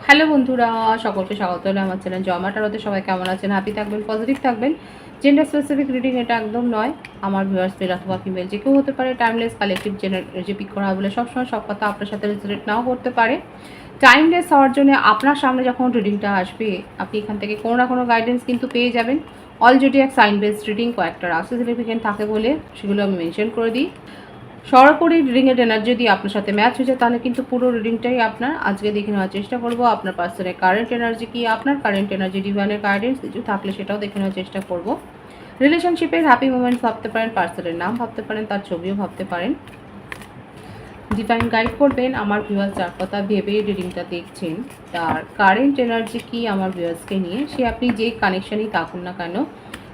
Hello বন্ধুরা, সকলকে স্বাগত হলো আমার চ্যানেল জমা টারোতে। সবাই কেমন আছেন? হ্যাপি থাকবেন, পজিটিভ থাকবেন। জেন্ডার স্পেসিফিক রিডিং এটা একদম নয়। আমার ভিউয়ার্স মেল অথবা ফিমেল যে কেউ হতে পারে। টাইমলেস কালেকটিভ যে পিক করা হয় বলে সবসময় সব কথা আপনার সাথে রিলেট নাও করতে পারে। টাইমলেস হওয়ার জন্য আপনার সামনে যখন রিডিংটা আসবে, আপনি এখান থেকে কোনো না কোনো গাইডেন্স কিন্তু পেয়ে যাবেন। All zodiac sign based reading কয়েকটা রাশি সিগনিফিকেন্ট থাকে বলে সেগুলো আমি মেনশন করে দিই। সরাসরি রিডিংয়ের এনার্জি যদি আপনার সাথে ম্যাচ হয়ে যায় তাহলে কিন্তু পুরো রিডিংটাই আপনার। আজকে দেখে নেওয়ার চেষ্টা করব আপনার পার্সনের কারেন্ট এনার্জি কি, আপনার কারেন্ট এনার্জি ডিভাইনের গাইডেন্স কিছু থাকলে সেটাও দেখে নেওয়ার চেষ্টা করব। রিলেশনশিপের হ্যাপি মোমেন্টস ভাবতে পারেন, পার্সনের নাম ভাবতে পারেন, তার ছবিও ভাবতে পারেন। ডিভাইন গাইড করবেন আমার ভিউয়ার্স যার কথা ভেবে রিডিংটা দেখছেন তার কারেন্ট এনার্জি কি আমার ভিউয়ার্সকে নিয়ে। সে আপনি যে কানেকশানই থাকুন না কেন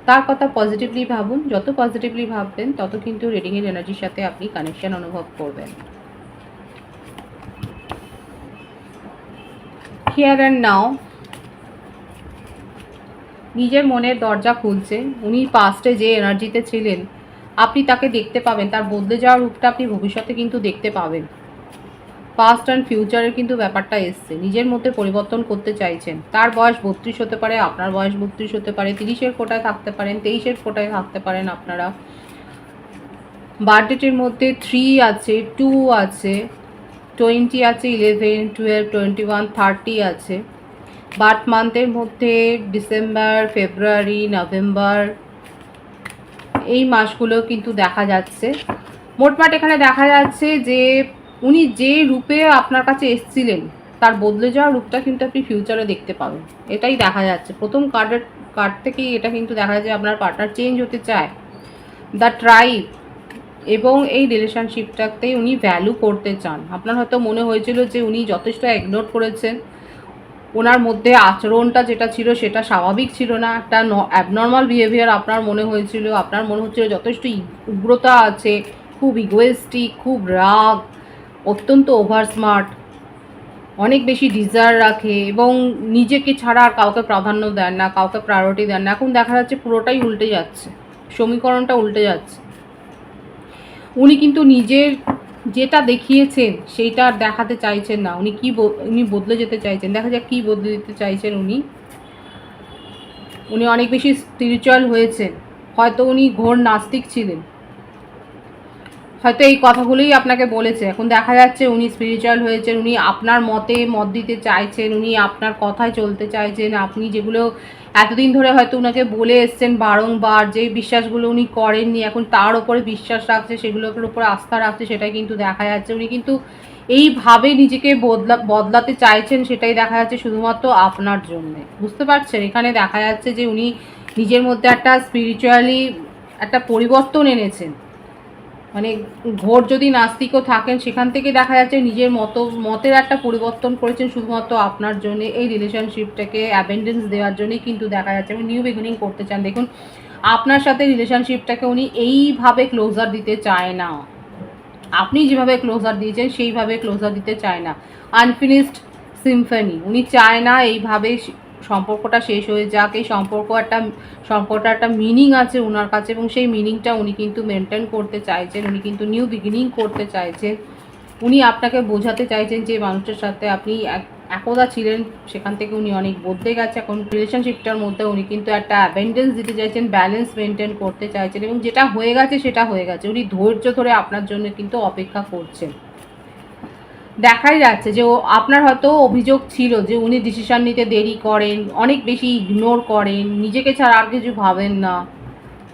তার কথা পজিটিভলি ভাবুন। যত পজিটিভলি ভাববেন তত কিন্তু রিডিংয়ের এনার্জির সাথে আপনি কানেকশান অনুভব করবেন। হিয়ার অ্যান্ড নাও নিজের মনের দরজা খুলছে। উনি পাস্টে যে এনার্জিতে ছিলেন আপনি তাকে দেখতে পাবেন, তার বদলে যাওয়ার রূপটা আপনি ভবিষ্যতে কিন্তু দেখতে পাবেন। পাস্ট অ্যান্ড ফিউচারের কিন্তু ব্যাপারটা এসছে। নিজের মধ্যে পরিবর্তন করতে চাইছেন। তার বয়স 32 হতে পারে, আপনার বয়স 32 হতে পারে, 30-এর কোটায় থাকতে পারেন, 23-এর কোটায় থাকতে পারেন আপনারা। বার্থডেটের মধ্যে 3 আছে, 2 আছে, 20 আছে, 11, 12, 21, 30 আছে। বার্থ মান্থের মধ্যে ডিসেম্বর, ফেব্রুয়ারি, নভেম্বর এই মাসগুলো কিন্তু দেখা যাচ্ছে। মোটমাট এখানে দেখা যাচ্ছে যে উনি যে রূপে আপনার কাছে এসেছিলেন তার বদলে যাওয়া রূপটা কিন্তু আপনি ফিউচারে দেখতে পাবেন, এটাই দেখা যাচ্ছে। প্রথম কার্ড থেকেই এটা কিন্তু দেখা যাচ্ছে আপনার পার্টনার চেঞ্জ হতে চায়। দ্য ট্রাইব এবং এই রিলেশনশিপটাতেই উনি ভ্যালু করতে চান। আপনার হয়তো মনে হয়েছিল যে উনি যথেষ্ট ইগনোর করেছেন, ওনার মধ্যে আচরণটা যেটা ছিল সেটা স্বাভাবিক ছিল না, একটা অ্যাবনর্মাল বিহেভিয়ার আপনার মনে হয়েছিল। আপনার মনে হচ্ছিল যথেষ্ট উগ্রতা আছে, খুব ইগোয়েস্টিক, খুব রাগ, অত্যন্ত ওভার স্মার্ট, অনেক বেশি ডিজায়ার রাখে এবং নিজেকে ছাড়া আর কাউকে প্রাধান্য দেন না, কাউকে প্রায়োরিটি দেন না। এখন দেখা যাচ্ছে পুরোটাই উল্টে যাচ্ছে, সমীকরণটা উল্টে যাচ্ছে। উনি কিন্তু নিজের যেটা দেখিয়েছেন সেইটা আর দেখাতে চাইছেন না। উনি বদলে যেতে চাইছেন। দেখা যাক কী বদলে যেতে চাইছেন উনি। উনি অনেক বেশি স্পিরিচুয়াল হয়েছেন। হয়তো উনি ঘোর নাস্তিক ছিলেন, হয়তো এই কথাগুলোই আপনাকে বলেছে। এখন দেখা যাচ্ছে উনি স্পিরিচুয়াল হয়েছেন, উনি আপনার মতে মত দিতে চাইছেন, উনি আপনার কথায় চলতে চাইছেন। আপনি যেগুলো এতদিন ধরে হয়তো ওনাকে বলে এসছেন বারংবার, যে বিশ্বাসগুলো উনি করেননি এখন তার ওপরে বিশ্বাস রাখছে, সেগুলোর উপরে আস্থা রাখছে, সেটাই কিন্তু দেখা যাচ্ছে। উনি কিন্তু এইভাবে নিজেকে বদলাতে চাইছেন, সেটাই দেখা যাচ্ছে শুধুমাত্র আপনার জন্যে। বুঝতে পারছেন? এখানে দেখা যাচ্ছে যে উনি নিজের মধ্যে একটা স্পিরিচুয়ালি একটা পরিবর্তন এনেছেন। মানে ঘোর যদি নাস্তিকও থাকেন সেখান থেকে দেখা যাচ্ছে নিজের মতের একটা পরিবর্তন করেছেন শুধুমাত্র আপনার জন্য। এই রিলেশনশিপটাকে অ্যাবেন্ডেন্স দেওয়ার জন্যই কিন্তু দেখা যাচ্ছে উনি নিউ বিগিনিং করতে চান। দেখুন আপনার সাথে রিলেশনশিপটাকে উনি এইভাবে ক্লোজার দিতে চায় না, আপনি যেভাবে ক্লোজার দিয়েছেন সেইভাবে ক্লোজার দিতে চায় না। আনফিনিশড সিম্ফনি উনি চায় না এইভাবে সম্পর্কটা শেষ হয়ে যাক। এই সম্পর্কটা একটা মিনিং আছে ওনার কাছে এবং সেই মিনিংটা উনি কিন্তু মেনটেন করতে চাইছেন। উনি কিন্তু নিউ বিগিনিং করতে চাইছেন। উনি আপনাকে বোঝাতে চাইছেন যে মানুষের সাথে আপনি একদা ছিলেন সেখান থেকে উনি অনেক বদলে গেছে। এখন রিলেশনশিপটার মধ্যে উনি কিন্তু একটা অ্যাবেন্ডেন্স দিতে চাইছেন, ব্যালেন্স মেনটেন করতে চাইছেন এবং যেটা হয়ে গেছে সেটা হয়ে গেছে। উনি ধৈর্য ধরে আপনার জন্য কিন্তু অপেক্ষা করছেন। দেখাই যাচ্ছে যে আপনার হয়তো অভিযোগ ছিল যে উনি ডিসিশন নিতে দেরি করেন, অনেক বেশি ইগনোর করেন, নিজেকে ছাড়া আর কিছু ভাবেন না।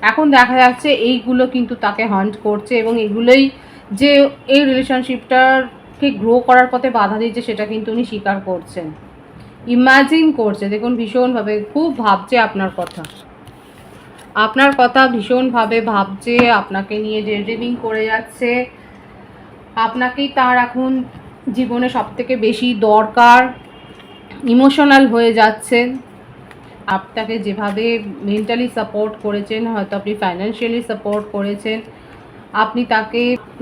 এখন দেখা যাচ্ছে এইগুলো কিন্তু তাকে হান্ট করছে এবং এগুলোই যে এই রিলেশনশিপটাকে গ্রো করার পথে বাধা দিচ্ছে সেটা কিন্তু উনি স্বীকার করছেন, ইমাজিন করছে। দেখুন ভীষণভাবে খুব ভাবছে আপনার কথা ভীষণভাবে ভাবছে, আপনাকে নিয়ে ডে ড্রিমিং করে যাচ্ছে। আপনাকেই তার এখন জীবনে সবথেকে বেশি দরকার, ইমোশনাল হয়ে যাচ্ছেন। আপনাকে যেভাবে মেন্টালি সাপোর্ট করেছেন, হয়তো আপনি ফাইন্যান্সিয়ালি সাপোর্ট করেছেন, আপনি তাকে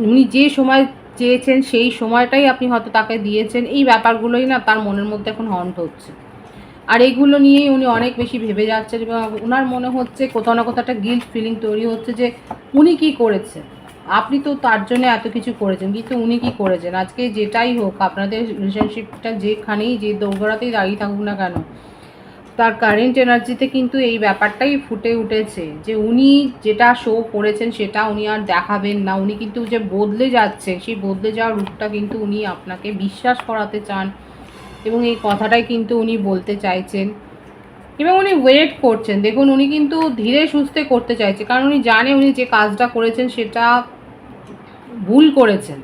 উনি যে সময় চেয়েছেন সেই সময়টাই আপনি হয়তো তাকে দিয়েছেন। এই ব্যাপারগুলোই না তার মনের মধ্যে এখন হন্ট হচ্ছে আর এইগুলো নিয়েই উনি অনেক বেশি ভেবে যাচ্ছেন এবং ওনার মনে হচ্ছে কোথাও না কোথাও একটা গিল্ট ফিলিং তৈরি হচ্ছে যে উনি কি করেছে, আপনি তো তার জন্য এত কিছু করেছেন, কিন্তু উনি কি করেছেন? আজকে যেটাই হোক, আপনাদের রিলেশনশিপটা যেখানেই যে দোরগোড়াতেই দাঁড়িয়ে থাকুক না কেন, তার কারেন্ট এনার্জিতে কিন্তু এই ব্যাপারটাই ফুটে উঠেছে যে উনি যেটা শো করেছেন সেটা উনি আর দেখাবেন না। উনি কিন্তু যে বদলে যাচ্ছে, সেই বদলে যাওয়ার রূপটা কিন্তু উনি আপনাকে বিশ্বাস করাতে চান, এবং এই কথাটাই কিন্তু উনি বলতে চাইছেন, এবং উনি ওয়েট করছেন। দেখুন, উনি কিন্তু ধীরে সুস্থে করতে চাইছে, কারণ উনি জানে উনি যে কাজটা করেছেন সেটা ভুল করেছেন।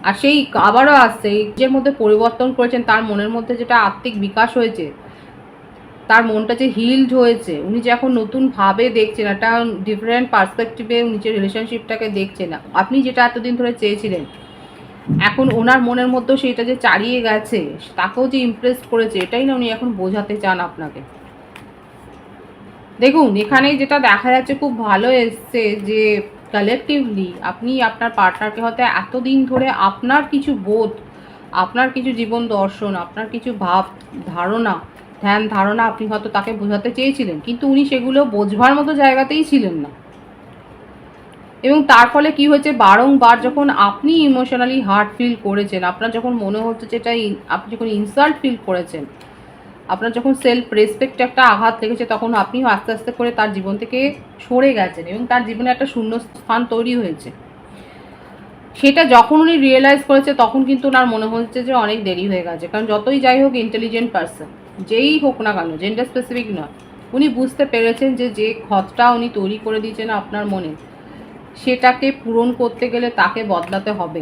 আর সেই আবারও আসছে, নিজের মধ্যে পরিবর্তন করেছেন, তার মনের মধ্যে যেটা আত্মিক বিকাশ হয়েছে, তার মনটা যে হিলড হয়েছে, উনি যে এখন নতুনভাবে দেখছেন, একটা ডিফারেন্ট পার্সপেক্টিভে নিজের রিলেশনশিপটাকে দেখছেন। আপনি যেটা এতদিন ধরে চেয়েছিলেন, এখন ওনার মনের মধ্যেও সেটা যে চালিয়ে গেছে, তাকেও যে ইমপ্রেস করেছে, এটাই না উনি এখন বোঝাতে চান আপনাকে। দেখুন, এখানে যেটা দেখা যাচ্ছে খুব ভালো এসছে যে কালেকটিভলি আপনি আপনার পার্টনারকে হয়তো এতদিন ধরে আপনার কিছু বোধ, আপনার কিছু জীবন দর্শন, আপনার কিছু ভাব ধারণা, ধ্যান ধারণা আপনি হয়তো তাকে বোঝাতে চেয়েছিলেন, কিন্তু উনি সেগুলো বোঝবার মতো জায়গাতেই ছিলেন না। এবং তার ফলে কি হয়েছে, বারংবার যখন আপনি ইমোশনালি হার্ট ফিল করেছেন, আপনার যখন মনে হচ্ছে যেটা আপনি যখন ইনসাল্ট ফিল করেছেন, আপনার যখন সেলফ রেসপেক্ট একটা আঘাত লেগেছে, তখন আপনিও আস্তে আস্তে করে তার জীবন থেকে সরে গেছেন, এবং তার জীবনে একটা শূন্য স্থান তৈরি হয়েছে। সেটা যখন উনি রিয়েলাইজ করেছে, তখন কিন্তু ওনার মনে হচ্ছে যে অনেক দেরি হয়ে গেছে। কারণ যতই যাই হোক, ইন্টেলিজেন্ট পার্সন যেই হোক না কেন, জেন্ডার স্পেসিফিক নয়, উনি বুঝতে পেরেছেন যে যে ক্ষতটা উনি তৈরি করে দিয়েছেন আপনার মনে, সেটাকে পূরণ করতে গেলে তাকে বদলাতে হবে,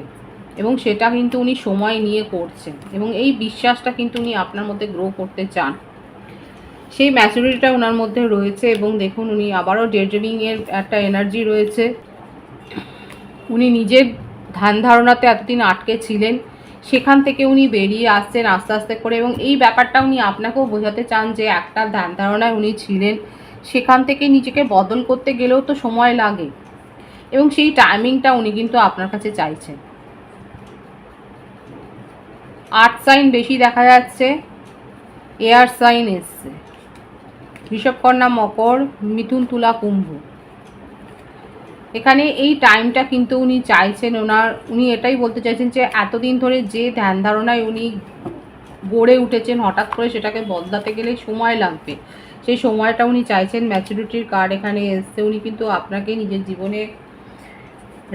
এবং সেটা কিন্তু উনি সময় নিয়ে করছেন, এবং এই বিশ্বাসটা কিন্তু উনি আপনার মধ্যে গ্রো করতে চান। সেই ম্যাচুরিটিটা ওনার মধ্যে রয়েছে, এবং দেখুন উনি আবারও ডেড্রিমিংয়ের একটা এনার্জি রয়েছে। উনি নিজের ধ্যান ধারণাতে এতদিন আটকে ছিলেন, সেখান থেকে উনি বেরিয়ে আসছেন আস্তে আস্তে করে, এবং এই ব্যাপারটা উনি আপনাকেও বোঝাতে চান যে একটা ধ্যান ধারণায় উনি ছিলেন, সেখান থেকে নিজেকে বদল করতে গেলেও তো সময় লাগে, এবং সেই টাইমিংটা উনি কিন্তু আপনার কাছে চাইছেন। আর্থ সাইন বেশি দেখা যাচ্ছে, এয়ার সাইন এসছে, বৃষভকন্যা, মকর, মিথুন, তুলা, কুম্ভ। এখানে এই টাইমটা কিন্তু উনি চাইছেন, উনি এটাই বলতে চাইছেন যে এতদিন ধরে যে ধ্যান ধারণায় উনি গড়ে উঠেছেন, হঠাৎ করে সেটাকে বদলাতে গেলে সময় লাগবে। সেই সময়টা উনি চাইছেন। ম্যাচুরিটির কার্ড এখানে এসছে। উনি কিন্তু আপনাকে নিজের জীবনে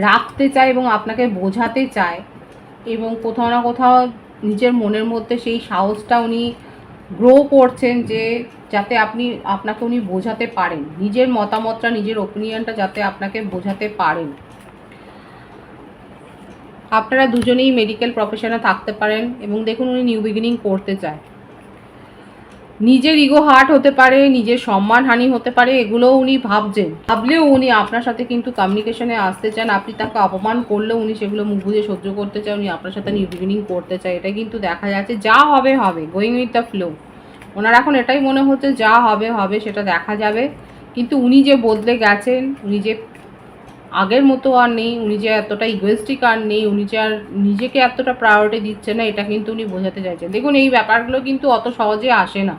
রাখতে চায় এবং আপনাকে বোঝাতে চায়, এবং কোথাও না কোথাও নিজের মনের মধ্যে সেই সাহসটা উনি গ্রো করছেন, যে যাতে আপনাকে উনি বোঝাতে পারেন, নিজের মতামতটা, নিজের ওপিনিয়নটা যাতে আপনাকে বোঝাতে পারেন। আপনারা দুজনেই মেডিকেল প্রফেশনে থাকতে পারেন, এবং দেখুন উনি নিউ বিগিনিং করতে চায়। নিজের ইগো হার্ট হতে পারে, নিজের সম্মানহানি হতে পারে, এগুলোও উনি ভাবলেও উনি আপনার সাথে কিন্তু কমিউনিকেশনে আসতে চান। আপনি তাকে অপমান করলেও উনি সেগুলো মুখ বুঝে সহ্য করতে চায়, উনি আপনার সাথে নিউ বিগিনিং করতে চায়। এটা কিন্তু দেখা যাচ্ছে, যা হবে হবে, গোয়িং উইথ দ্য ফ্লো। ওনার এখন এটাই মনে হচ্ছে যা হবে হবে, সেটা দেখা যাবে। কিন্তু উনি যে বদলে গেছেন, উনি যে আগের মতো আর নেই, উনি যে এতটা ইগোয়েস্টিক আর নেই, উনি যে আর নিজেকে এতটা প্রায়োরিটি দিচ্ছে না, এটা কিন্তু উনি বোঝাতে চাইছেন। দেখুন, এই ব্যাপারগুলো কিন্তু অত সহজে আসে না।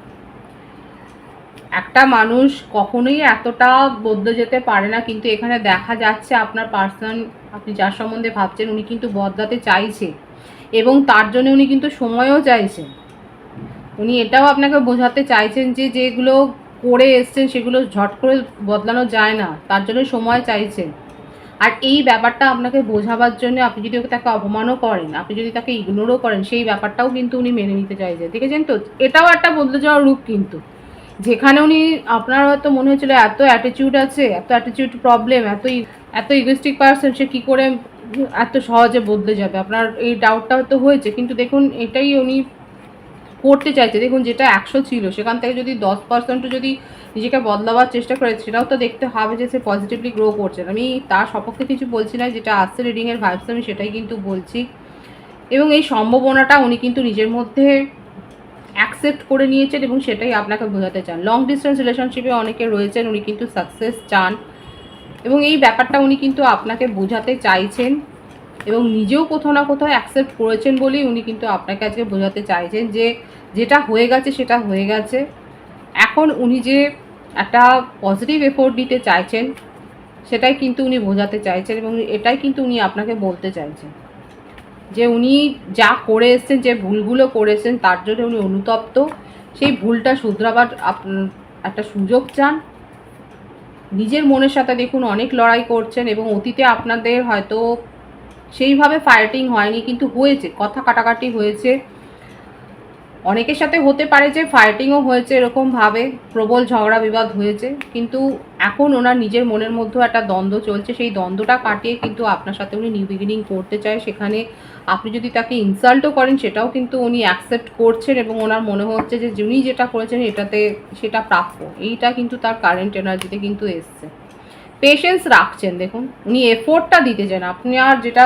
একটা মানুষ কখনোই এতটা বদলে যেতে পারে না, কিন্তু এখানে দেখা যাচ্ছে আপনার পার্সন, আপনি যার সম্বন্ধে ভাবছেন, উনি কিন্তু বদলাতে চাইছে, এবং তার জন্য উনি কিন্তু সময়ও চাইছেন। উনি এটাও আপনাকে বোঝাতে চাইছেন যে যেগুলো করে এসছেন সেগুলো ঝট করে বদলানো যায় না, তার জন্য সময় চাইছেন। আর এই ব্যাপারটা আপনাকে বোঝাবার জন্য আপনি যদি তাকে অপমানও করেন, আপনি যদি তাকে ইগনোরও করেন, সেই ব্যাপারটাও কিন্তু উনি মেনে নিতে চাইছেন। দেখেছেন তো, এটাও একটা বদলে যাওয়ার রূপ কিন্তু, যেখানে উনি আপনার হয়তো মনে হয়েছিল এত অ্যাটিটিউড আছে, এত অ্যাটিটিউড প্রবলেম, এত ইগোস্টিক পার্সন, সে কী করে এত সহজে বদলে যাবে, আপনার এই ডাউটটা হয়তো হয়েছে। কিন্তু দেখুন, এটাই উনি করতে চাইছে। দেখুন, যেটা 100 ছিল সেখান থেকে যদি 10% যদি নিজেকে বদলাবার চেষ্টা করে, সেটাও তো দেখতে হবে যে সে পজিটিভলি গ্রো করছে। আমি তার সপক্ষে কিছু বলছি না, যেটা আসছে রিডিংয়ের ভাইবস আমি সেটাই কিন্তু বলছি। এবং এই সম্ভাবনাটা উনি কিন্তু নিজের মধ্যে অ্যাকসেপ্ট করে নিয়েছেন, এবং সেটাই আপনাকে বোঝাতে চান। লং ডিস্টেন্স রিলেশনশিপে অনেকে রয়েছেন, উনি কিন্তু সাকসেস চান, এবং এই ব্যাপারটা উনি কিন্তু আপনাকে বোঝাতে চাইছেন, এবং নিজেও কোথাও না কোথাও অ্যাকসেপ্ট করেছেন বলেই উনি কিন্তু আপনাকে আজকে বোঝাতে চাইছেন যে যেটা হয়ে গেছে সেটা হয়ে গেছে। এখন উনি যে একটা পজিটিভ এফোর্ট দিতে চাইছেন, সেটাই কিন্তু উনি বোঝাতে চাইছেন, এবং এটাই কিন্তু উনি আপনাকে বলতে চাইছেন যে উনি যা করে এসছেন, যে ভুলগুলো করেছেন তার জন্য উনি অনুতপ্ত। সেই ভুলটা শুধরাবার একটা সুযোগ চান। নিজের মনের সাথে দেখুন অনেক লড়াই করছেন, এবং অতীতে আপনাদের হয়তো সেইভাবে ফাইটিং হয়নি, কিন্তু হয়েছে, কথা কাটাকাটি হয়েছে। অনেকের সাথে হতে পারে যে ফাইটিংও হয়েছে, এরকমভাবে প্রবল ঝগড়া বিবাদ হয়েছে, কিন্তু এখন ওনার নিজের মনের মধ্যেও একটা দ্বন্দ্ব চলছে। সেই দ্বন্দ্বটা কাটিয়ে কিন্তু আপনার সাথে উনি নিউ বিগিনিং করতে চায়। সেখানে আপনি যদি তাকে ইনসাল্টও করেন সেটাও কিন্তু উনি অ্যাকসেপ্ট করছেন, এবং ওনার মনে হচ্ছে যে উনি যেটা করেছেন এটাতে সেটা প্রাপ্য। এইটা কিন্তু তার কারেন্ট এনার্জিতে কিন্তু এসছে। পেশেন্স রাখছেন, দেখুন উনি এফোর্টটা দিতে চান। আপনি আর যেটা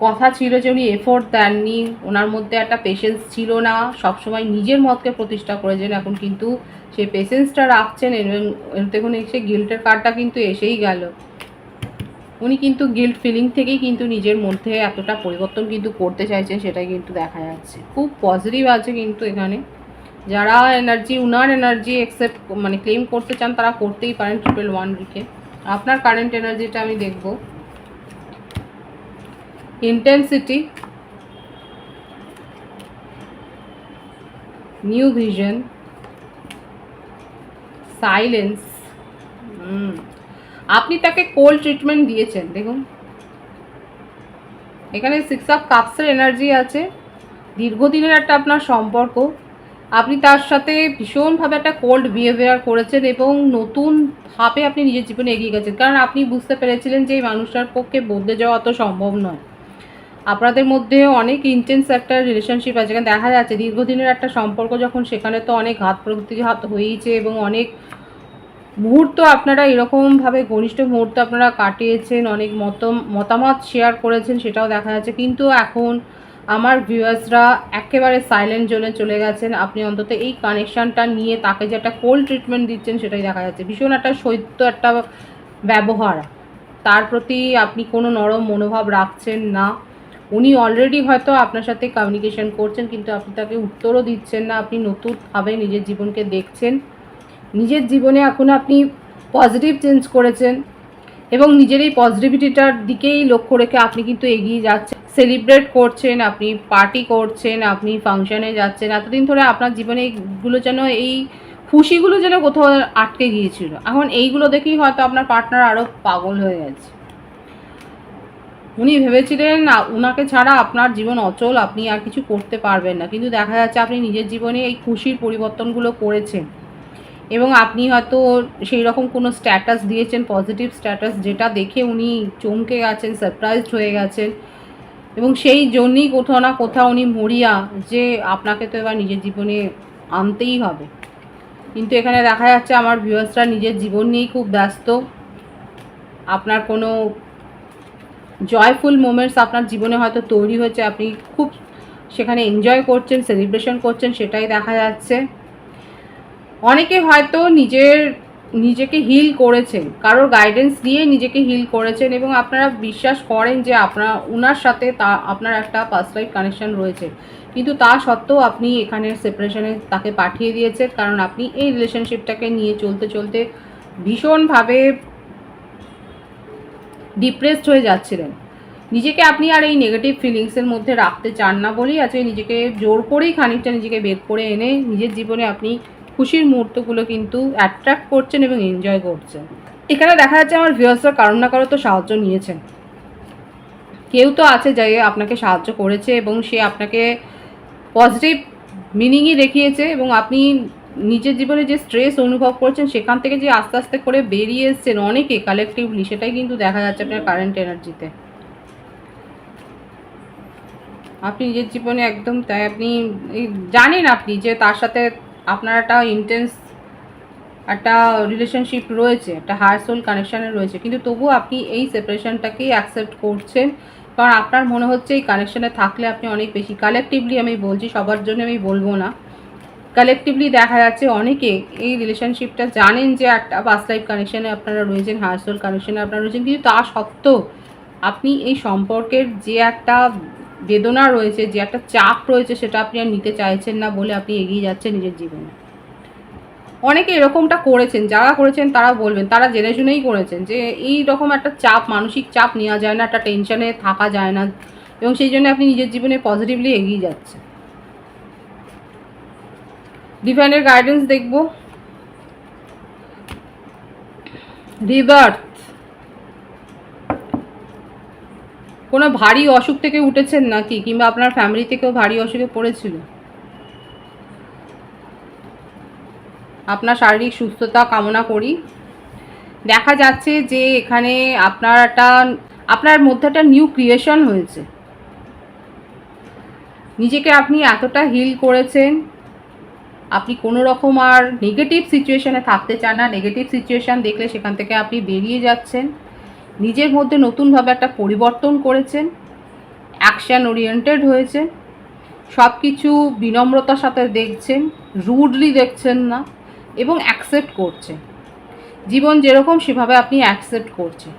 কথা ছিল যে উনি এফোর্ট দেননি, ওনার মধ্যে একটা পেশেন্স ছিল না, সবসময় নিজের মতকে প্রতিষ্ঠা করেছেন, এখন কিন্তু সেই পেশেন্সটা রাখছেন। এবং দেখুন এসে গিল্টের কার্ডটা কিন্তু এসেই গেল। উনি কিন্তু গিল্ট ফিলিং থেকেই কিন্তু নিজের মধ্যে এতটা পরিবর্তন কিন্তু করতে চাইছেন, সেটাই কিন্তু দেখা যাচ্ছে। খুব পজিটিভ আছে কিন্তু এখানে। যারা এনার্জি, উনার এনার্জি অ্যাকসেপ্ট মানে ক্লেম করতে চান তারা করতেই পারেন 111 লিখে। আপনার কারেন্ট এনার্জিটা আমি দেখব। Intensity, new vision, silence. আপনি তাকে কোল্ড ট্রিটমেন্ট দিয়েছেন, দেখুন এখানে 6 অফ কাপসের এনার্জি আছে। দীর্ঘদিনের একটা আপনার সম্পর্ক, আপনি তার সাথে ভীষণভাবে একটা কোল্ড বিহেভিয়ার করেছেন, এবং নতুনভাবে আপনি নিজের জীবনে এগিয়ে গেছেন, কারণ আপনি বুঝতে পেরেছিলেন যে এই মানুষটার পক্ষে বদলে যাওয়া অত সম্ভব নয়। আপনাদের মধ্যে অনেক ইন্টেন্স একটা রিলেশনশিপ আছে, এখানে দেখা যাচ্ছে দীর্ঘদিনের একটা সম্পর্ক যখন, সেখানে তো অনেক ঘাত প্রতিঘাত হয়েইছে, এবং অনেক মুহূর্ত আপনারা এরকমভাবে ঘনিষ্ঠ মুহূর্ত আপনারা কাটিয়েছেন, অনেক মতামত শেয়ার করেছেন, সেটাও দেখা যাচ্ছে। কিন্তু এখন আমার ভিউয়ার্সরা একেবারে সাইলেন্ট জোনে চলে গেছেন। আপনি অন্তত এই কানেকশানটা নিয়ে তাকে যে একটা কোল্ড ট্রিটমেন্ট দিচ্ছেন সেটাই দেখা যাচ্ছে। ভীষণ একটা শৈত্য একটা ব্যবহার, তার প্রতি আপনি কোনো নরম মনোভাব রাখছেন না। উনি অলরেডি হয়তো আপনার সাথে কমিউনিকেশন করছেন, কিন্তু আপনি তাকে উত্তরও দিচ্ছেন না। আপনি নতুনভাবে নিজের জীবনকে দেখছেন। নিজের জীবনে এখন আপনি পজিটিভ চেঞ্জ করেছেন, এবং নিজের এই পজিটিভিটিটার দিকেই লক্ষ্য রেখে আপনি কিন্তু এগিয়ে যাচ্ছেন। সেলিব্রেট করছেন, আপনি পার্টি করছেন, আপনি ফাংশানে যাচ্ছেন। এতদিন ধরে আপনার জীবনে এইগুলো যেন, এই খুশিগুলো যেন কোথাও আটকে গিয়েছিল, এখন এইগুলো দেখেই হয়তো আপনার পার্টনার আরও পাগল হয়ে গেছে। উনি ভেবেছিলেন উনাকে ছাড়া আপনার জীবন অচল, আপনি আর কিছু করতে পারবেন না, কিন্তু দেখা যাচ্ছে আপনি নিজের জীবনে এই খুশির পরিবর্তনগুলো করেছেন, এবং আপনি হয়তো সেই রকম কোনো স্ট্যাটাস দিয়েছেন, পজিটিভ স্ট্যাটাস, যেটা দেখে উনি চমকে গেছেন, সারপ্রাইজড হয়ে গেছেন, এবং সেই জন্যই কোথাও না কোথাও উনি মরিয়া যে আপনাকে তো এবার নিজের জীবনে আনতেই হবে। কিন্তু এখানে দেখা যাচ্ছে আমার ভিউয়ার্সরা নিজের জীবন নিয়েই খুব ব্যস্ত। আপনার কোনো জয়ফুল মোমেন্টস আপনার জীবনে হয়তো তৈরি হয়েছে, আপনি খুব সেখানে এনজয় করছেন, সেলিব্রেশন করছেন, সেটাই দেখা যাচ্ছে। অনেকে হয়তো নিজেকে হিল করেছেন, কারোর গাইডেন্স দিয়ে নিজেকে হিল করেছেন, এবং আপনারা বিশ্বাস করেন যে উনার সাথে আপনার একটা পাস্ট লাইফ কানেকশন রয়েছে, কিন্তু তা সত্ত্বেও আপনি এখানে সেপারেশনে তাকে পাঠিয়ে দিয়েছেন, কারণ আপনি এই রিলেশনশিপটাকে নিয়ে চলতে চলতে ভীষণভাবে ডিপ্রেসড হয়ে যাচ্ছিলেন। নিজেকে আপনি আর এই নেগেটিভ ফিলিংসের মধ্যে রাখতে চান না বলেই আজকে নিজেকে জোর করেই খানিকটা নিজেকে বের করে এনে নিজের জীবনে আপনি খুশির মুহূর্তগুলো কিন্তু অ্যাট্রাক্ট করছেন এবং এনজয় করছেন। এখানে দেখা যাচ্ছে আমার ভিউয়ার্সরা কারো না কারো তো সাহায্য নিয়েছেন, কেউ তো আছে যে আপনাকে সাহায্য করেছে, এবং সে আপনাকে পজিটিভ মিনিংই দেখিয়েছে, এবং আপনি নিজের জীবনে যে স্ট্রেস অনুভব করছেন সেখান থেকে যে আস্তে আস্তে করে বেরিয়ে এসছেন অনেকে কালেকটিভলি, সেটাই কিন্তু দেখা যাচ্ছে আপনার কারেন্ট এনার্জিতে। আপনি নিজের জীবনে একদম তাই আপনি জানেন আপনি যে তার সাথে আপনার একটা ইন্টেন্স একটা রিলেশনশিপ রয়েছে, একটা হায়ার সোল কানেকশানে রয়েছে, কিন্তু তবুও আপনি এই সেপারেশনটাকেই অ্যাকসেপ্ট করছেন, কারণ আপনার মনে হচ্ছে এই কানেকশানে থাকলে আপনি অনেক বেশি, কালেকটিভলি আমি বলছি, সবার জন্য আমি বলবো না, কালেকটিভলি দেখা যাচ্ছে অনেকে এই রিলেশনশিপটা জানেন যে একটা পাস্ট লাইফ কানেকশানে আপনারা রয়েছেন, হায়ার সোল কানেকশানে আপনারা রয়েছেন, কিন্তু তা সত্ত্বেও আপনি এই সম্পর্কের যে একটা বেদনা রয়েছে, যে একটা চাপ রয়েছে, সেটা আপনি আর নিতে চাইছেন না বলে আপনি এগিয়ে যাচ্ছেন নিজের জীবনে। অনেকে এরকমটা করেছেন, যারা করেছেন তারা বলবেন, তারা জেনে শুনেই করেছেন যে এই রকম একটা চাপ, মানসিক চাপ নেওয়া যায় না, একটা টেনশনে থাকা যায় না, এবং সেই জন্য আপনি নিজের জীবনে পজিটিভলি এগিয়ে যাচ্ছেন। ডিভাইনের গাইডেন্স দেখব। রিবার্থ, কোনো ভারী অসুখ থেকে উঠেছেন নাকি, কিংবা আপনার ফ্যামিলি থেকেও ভারী অসুখে পড়েছিল? আপনার শারীরিক সুস্থতা কামনা করি। দেখা যাচ্ছে যে এখানে আপনার মধ্যে একটা নিউ ক্রিয়েশন হয়েছে। নিজেকে আপনি এতটা হিল করেছেন, আপনি কোনো রকম আর নেগেটিভ সিচুয়েশনে থাকতে চান না। নেগেটিভ সিচুয়েশান দেখলে সেখান থেকে আপনি বেরিয়ে যাচ্ছেন। নিজের মধ্যে নতুনভাবে একটা পরিবর্তন করেছেন, অ্যাকশান ওরিয়েন্টেড হয়েছে, সব কিছু বিনম্রতার সাথে দেখছেন, রুডলি দেখছেন না, এবং অ্যাকসেপ্ট করছেন। জীবন যেরকম সেভাবে আপনি অ্যাকসেপ্ট করছেন,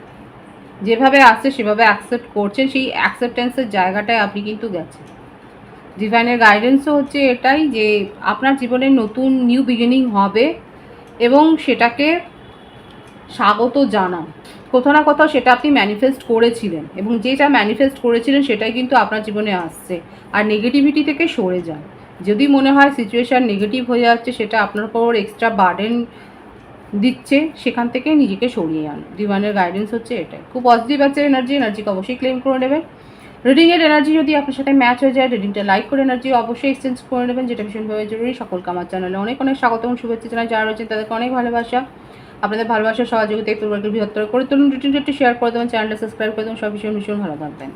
যেভাবে আসছে সেভাবে অ্যাকসেপ্ট করছেন। সেই অ্যাকসেপ্টেন্সের জায়গাটায় আপনি কিন্তু গেছেন। ডিভাইনের গাইডেন্সও হচ্ছে এটাই যে আপনার জীবনে নতুন নিউ বিগিনিং হবে, এবং সেটাকে স্বাগত জানান। কোথাও না কোথাও সেটা আপনি ম্যানিফেস্ট করেছিলেন, এবং যেটা ম্যানিফেস্ট করেছিলেন সেটাই কিন্তু আপনার জীবনে আসছে। আর নেগেটিভিটি থেকে সরে যান। যদি মনে হয় সিচুয়েশান নেগেটিভ হয়ে যাচ্ছে, সেটা আপনার উপর এক্সট্রা বার্ডেন দিচ্ছে, সেখান থেকে নিজেকে সরিয়ে আন। ডিভাইনের গাইডেন্স হচ্ছে এটাই। খুব পজিটিভ আছে এনার্জিকে অবশ্যই ক্লেম করে নেবেন। রিডিংয়ের এনার্জি যদি আপনার সাথে ম্যাচ হয়ে যায়, রিডিংটা লাইক করে এনার্জি অবশ্যই এক্সচেঞ্জ করে নেবেন, যেটা ভীষণভাবে জরুরি। সকলকে আমার চ্যানেলে অনেক অনেক স্বাগত এবং শুভেচ্ছা জানাই। যারা রয়েছেন তাদেরকে অনেক ভালোবাসা। আপনাদের ভালোবাসার সহযোগিতায় পরিবারকে বৃহত্তর করে তুলুন। রিডিংটা একটু শেয়ার করে দেবেন, চ্যানেলটা সাবস্ক্রাইব করে দেবেন। সব ভীষণ ভীষণ ভালো থাকবেন।